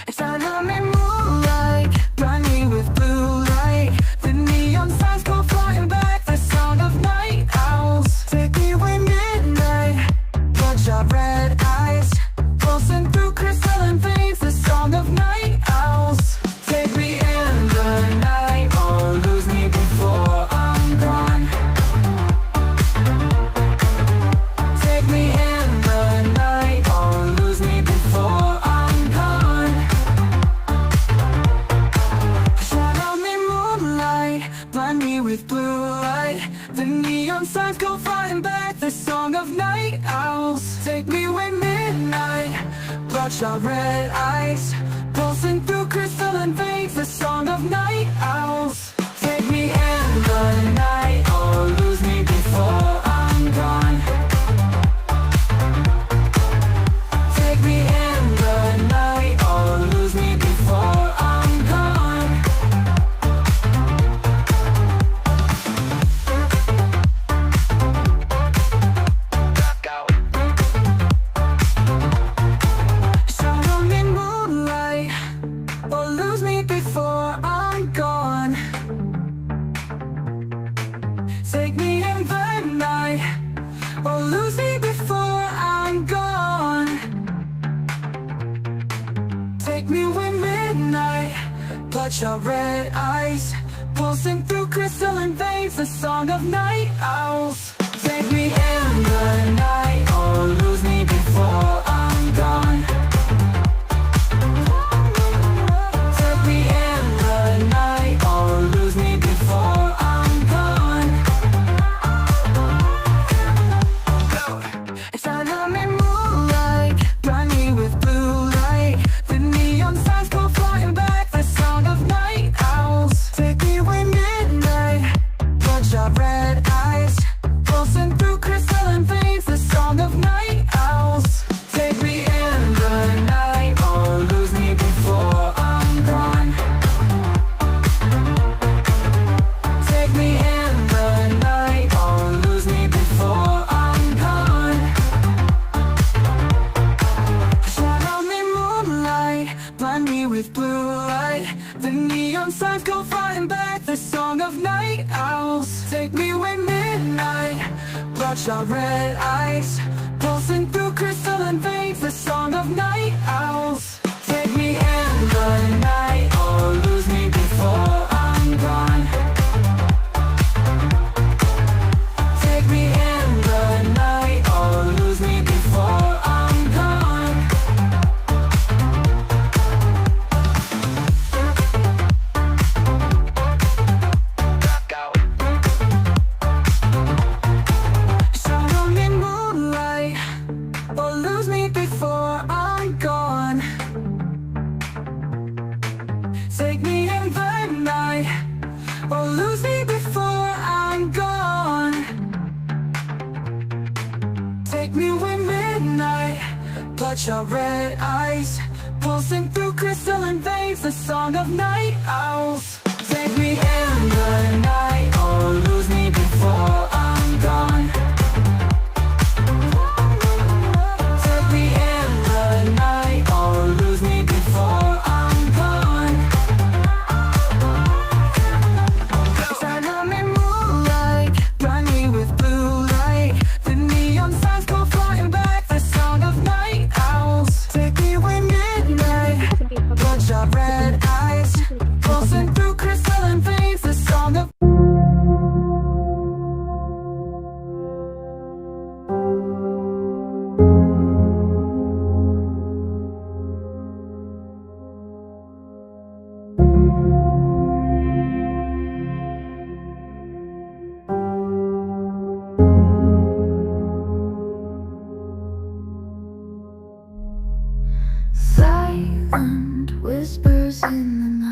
It's anime moonlight, blind me with blue light. The neon signs go flying back, the sound of night owls. Take me away midnight, bloodshot red eyes, pulsing through crystalline veins, the song of night owls. Take me in the night, or lose me before I'm gone. Take me in the night, or lose me before I'm gone. Shadow me moonlight, blind me with blue light. The neon signs go flying back, the song of night owls. Take me away midnight, bloodshot red eyes, pulsing through crystalline veins, the song of night owls. Take me in the night, or lose me before I'm gone. Take me in the night, or lose me before I'm gone. Shadow me moonlight, or lose me before I'm gone. Take me in the night, or lose me before I'm gone. Take me away midnight, bloodshot red eyes, pulsing through crystalline veins, the song of night owls. Take me in the night, or lose me before I'm gone. Take me in the night, or lose me before I'm gone. It's anime moonlight, blind me with blue light. The neon signs go flying back, the sound of night owls. Take me away midnight, bloodshot red eyes, pulsing through crystalline veins, the song of night owls. Take me in the night, or lose me before I'm gone. Take me in the night, or lose me before I'm gone. Shadow me moonlight, blind me with blue light. The neon signs go flying back, the song of night owls. Take me away midnight, bloodshot red eyes, pulsing through crystalline veins, the song of night owls. Take me in the night, or lose me before I'm gone. Take me in the night, or lose me before I'm gone. Shadow me moonlight, or lose me before I'm gone. Take me in the night, or lose me before I'm gone. Take me away midnight, bloodshot red eyes, pulsing through crystalline veins, the song of night owls. Take me in the night, or lose me before I'm gone. Take me in the night, or lose me before I'm gone. It's anime moonlight, blind me with blue light. The neon signs go flying back, the sound of night owls. Take me away midnight, bloodshot red eyes, pulsing through crystalline veins, the song of silent whispers in the